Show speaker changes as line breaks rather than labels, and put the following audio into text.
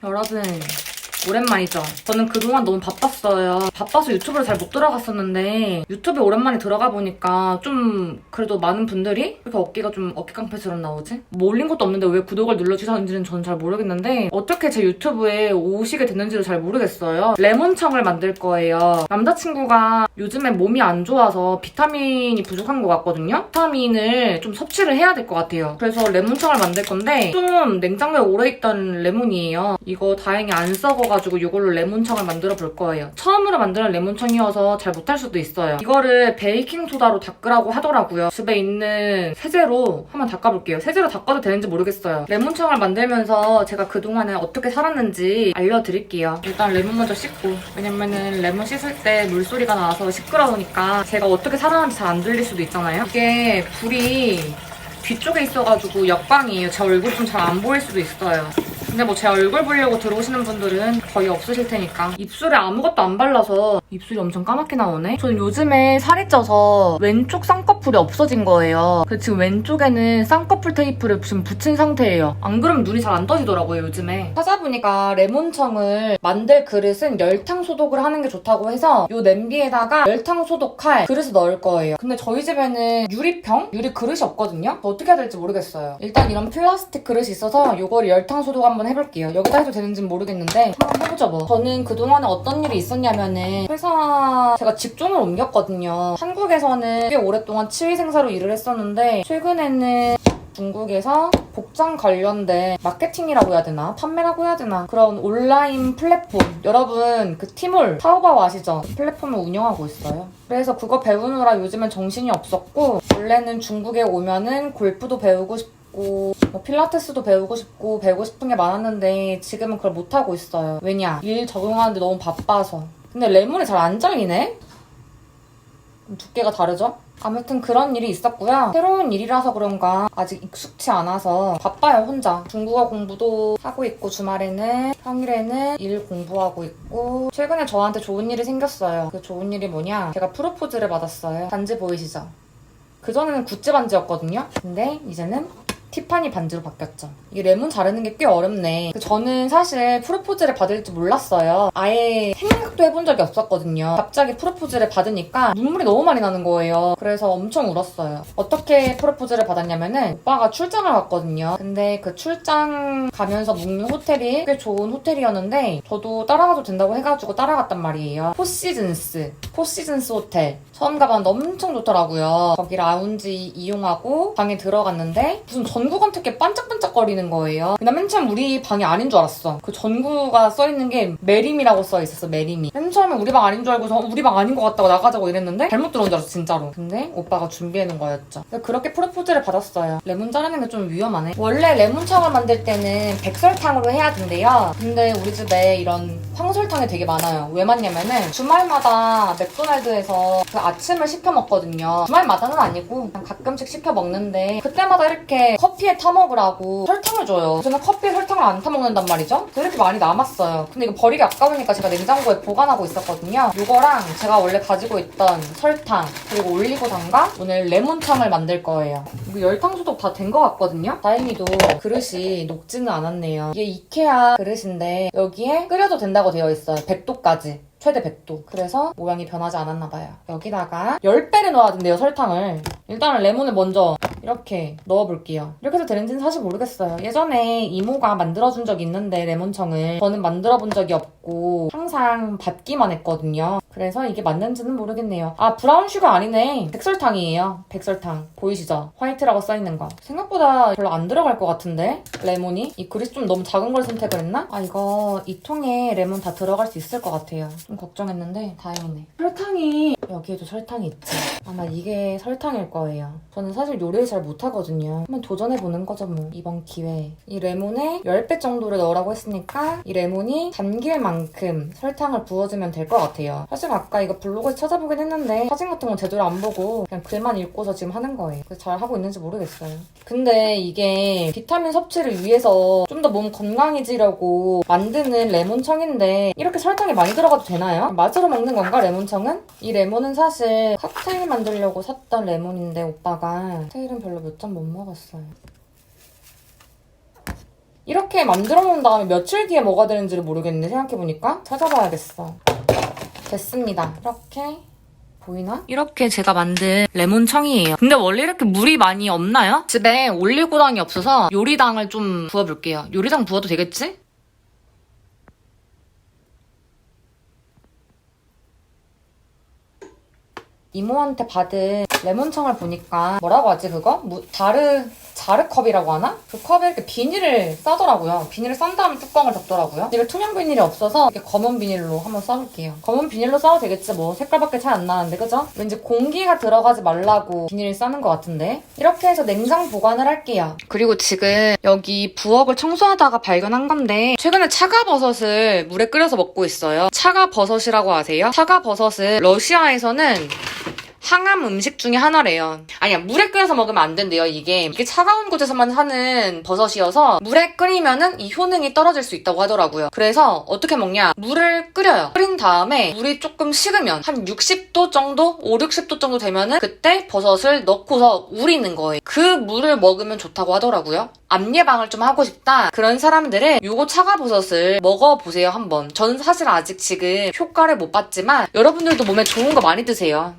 여러분 오랜만이죠. 저는 그동안 너무 바빴어요. 바빠서 유튜브를 잘 못 들어갔었는데 유튜브에 오랜만에 들어가 보니까 좀 그래도 많은 분들이 왜 이렇게 어깨가 좀 어깨 깡패처럼 나오지? 뭐 올린 것도 없는데 왜 구독을 눌러주셨는지는 저는 잘 모르겠는데 어떻게 제 유튜브에 오시게 됐는지도 잘 모르겠어요. 레몬청을 만들 거예요. 남자친구가 요즘에 몸이 안 좋아서 비타민이 부족한 것 같거든요. 비타민을 좀 섭취를 해야 될 것 같아요. 그래서 레몬청을 만들 건데 좀 냉장고에 오래 있던 레몬이에요. 이거 다행히 안 썩어가지고 이걸로 레몬청을 만들어 볼 거예요. 처음으로 만드는 레몬청이어서 잘 못할 수도 있어요. 이거를 베이킹소다로 닦으라고 하더라고요. 집에 있는 세제로 한번 닦아볼게요. 세제로 닦아도 되는지 모르겠어요. 레몬청을 만들면서 제가 그동안에 어떻게 살았는지 알려드릴게요. 일단 레몬 먼저 씻고, 왜냐면은 레몬 씻을 때 물소리가 나와서 시끄러우니까 제가 어떻게 살았는지 잘 안 들릴 수도 있잖아요. 이게 불이 뒤쪽에 있어가지고 역광이에요. 제 얼굴 좀 잘 안 보일 수도 있어요. 근데 뭐 제 얼굴 보려고 들어오시는 분들은 거의 없으실 테니까. 입술에 아무것도 안 발라서 입술이 엄청 까맣게 나오네? 저는 요즘에 살이 쪄서 왼쪽 쌍꺼풀이 없어진 거예요. 그래서 지금 왼쪽에는 쌍꺼풀 테이프를 지금 붙인 상태예요. 안 그러면 눈이 잘 안 떠지더라고요, 요즘에. 찾아보니까 레몬청을 만들 그릇은 열탕 소독을 하는 게 좋다고 해서 이 냄비에다가 열탕 소독할 그릇을 넣을 거예요. 근데 저희 집에는 유리병? 유리 그릇이 없거든요? 어떻게 해야 될지 모르겠어요. 일단 이런 플라스틱 그릇이 있어서 이거를 열탕 소독 한번 해볼게요. 여기다 해도 되는지는 모르겠는데 한번 해보죠 뭐. 저는 그동안에 어떤 일이 있었냐면은 회사 제가 직종을 옮겼거든요. 한국에서는 꽤 오랫동안 치위생사로 일을 했었는데 최근에는 중국에서 복장 관련된 마케팅이라고 해야 되나? 판매라고 해야 되나? 그런 온라인 플랫폼. 여러분 그 티몰, 타오바오 아시죠? 플랫폼을 운영하고 있어요. 그래서 그거 배우느라 요즘엔 정신이 없었고 원래는 중국에 오면은 골프도 배우고 싶고 뭐 필라테스도 배우고 싶은 게 많았는데 지금은 그걸 못하고 있어요. 왜냐? 일 적응하는데 너무 바빠서. 근데 레몬이 잘 안 잘리네? 두께가 다르죠? 아무튼 그런 일이 있었고요. 새로운 일이라서 그런가 아직 익숙치 않아서 바빠요, 혼자. 중국어 공부도 하고 있고 주말에는, 평일에는 일 공부하고 있고 최근에 저한테 좋은 일이 생겼어요. 그 좋은 일이 뭐냐? 제가 프로포즈를 받았어요. 반지 보이시죠? 그전에는 구찌 반지였거든요. 근데 이제는 티파니 반지로 바뀌었죠. 이게 레몬 자르는 게 꽤 어렵네. 저는 사실 프로포즈를 받을 줄 몰랐어요. 아예 생각도 해본 적이 없었거든요. 갑자기 프로포즈를 받으니까 눈물이 너무 많이 나는 거예요. 그래서 엄청 울었어요. 어떻게 프로포즈를 받았냐면은 오빠가 출장을 갔거든요. 근데 그 출장 가면서 묵는 호텔이 꽤 좋은 호텔이었는데 저도 따라가도 된다고 해가지고 따라갔단 말이에요. 포시즌스 호텔. 처음 가봤는데 엄청 좋더라고요. 거기 라운지 이용하고 방에 들어갔는데 무슨 전구가 되게 반짝반짝거리는 거예요. 나 맨 처음 우리 방이 아닌 줄 알았어. 그 전구가 써있는 게 메리미라고 써있었어, 메리미. 맨 처음에 우리 방 아닌 줄 알고서 우리 방 아닌 것 같다고 나가자고 이랬는데 잘못 들어온 줄 알았어, 진짜로. 근데 오빠가 준비해놓은 거였죠. 그렇게 프로포즈를 받았어요. 레몬 자르는 게 좀 위험하네. 원래 레몬청을 만들 때는 백설탕으로 해야 된대요. 근데 우리 집에 이런 황설탕이 되게 많아요. 왜 많냐면은 주말마다 맥도날드에서 그 아침을 시켜 먹거든요. 주말마다는 아니고 그냥 가끔씩 시켜 먹는데 그때마다 이렇게 커피에 타 먹으라고 설탕을 줘요. 저는 커피에 설탕을 안 타 먹는단 말이죠. 그래서 이렇게 많이 남았어요. 근데 이거 버리기 아까우니까 제가 냉장고에 보관하고 있었거든요. 이거랑 제가 원래 가지고 있던 설탕 그리고 올리고당과 오늘 레몬청을 만들 거예요. 이거 열탕 소독 다 된 것 같거든요. 다행히도 그릇이 녹지는 않았네요. 이게 이케아 그릇인데 여기에 끓여도 된다고 되어 있어요. 100도까지. 최대 100도. 그래서 모양이 변하지 않았나 봐요. 여기다가 10배를 넣어야 된대요, 설탕을. 일단은 레몬을 먼저 이렇게 넣어볼게요. 이렇게 해서 되는지는 사실 모르겠어요. 예전에 이모가 만들어준 적이 있는데 레몬청을 저는 만들어본 적이 없고 항상 받기만 했거든요. 그래서 이게 맞는지는 모르겠네요. 아, 브라운 슈가 아니네. 백설탕이에요. 백설탕. 보이시죠? 화이트라고 써있는 거. 생각보다 별로 안 들어갈 것 같은데? 레몬이? 이 그릇이 좀 너무 작은 걸 선택을 했나? 아, 이거 이 통에 레몬 다 들어갈 수 있을 것 같아요. 좀 걱정했는데 다행이네. 설탕이 여기에도 설탕이 있지. 아마 이게 설탕일 거예요. 저는 사실 요리를 잘 못하거든요. 한번 도전해보는 거죠 뭐, 이번 기회에. 이 레몬에 10배 정도를 넣으라고 했으니까 이 레몬이 담길 만큼 설탕을 부어주면 될 것 같아요. 사실 아까 이거 블로그에서 찾아보긴 했는데 사진 같은 건 제대로 안 보고 그냥 글만 읽고서 지금 하는 거예요. 그래서 잘 하고 있는지 모르겠어요. 근데 이게 비타민 섭취를 위해서 좀 더 몸 건강해지려고 만드는 레몬청인데 이렇게 설탕이 많이 들어가도 되나요? 맛으로 먹는 건가, 레몬청은? 이 레몬은 사실 칵테일 만들려고 샀던 레몬인데 오빠가 칵테일은 별로 몇 잔 못 먹었어요. 이렇게 만들어 놓은 다음에 며칠 뒤에 뭐가 되는지를 모르겠는데 생각해보니까 찾아봐야겠어. 됐습니다. 이렇게 보이나? 이렇게 제가 만든 레몬청이에요. 근데 원래 이렇게 물이 많이 없나요? 집에 올리고당이 없어서 요리당을 좀 부어볼게요. 요리당 부어도 되겠지? 이모한테 받은 레몬청을 보니까 뭐라고 하지 그거? 자르컵이라고 하나? 그 컵에 이렇게 비닐을 싸더라고요. 비닐을 싼 다음에 뚜껑을 덮더라고요. 이게 투명 비닐이 없어서 이렇게 검은 비닐로 한번 싸볼게요. 검은 비닐로 싸도 되겠지 뭐 색깔밖에 차이 안 나는데 그죠? 왠지 공기가 들어가지 말라고 비닐을 싸는 것 같은데 이렇게 해서 냉장 보관을 할게요. 그리고 지금 여기 부엌을 청소하다가 발견한 건데 최근에 차가버섯을 물에 끓여서 먹고 있어요. 차가버섯이라고 아세요? 차가버섯은 러시아에서는 항암 음식 중에 하나래요. 아니야, 물에 끓여서 먹으면 안 된대요, 이게 차가운 곳에서만 하는 버섯이어서 물에 끓이면은 이 효능이 떨어질 수 있다고 하더라고요. 그래서 어떻게 먹냐? 물을 끓여요. 끓인 다음에 물이 조금 식으면 한 60도 정도? 5, 60도 정도 되면은 그때 버섯을 넣고서 우리는 거예요. 그 물을 먹으면 좋다고 하더라고요. 암 예방을 좀 하고 싶다 그런 사람들은 요거 차가버섯을 먹어보세요 한번. 저는 사실 아직 지금 효과를 못 봤지만 여러분들도 몸에 좋은 거 많이 드세요.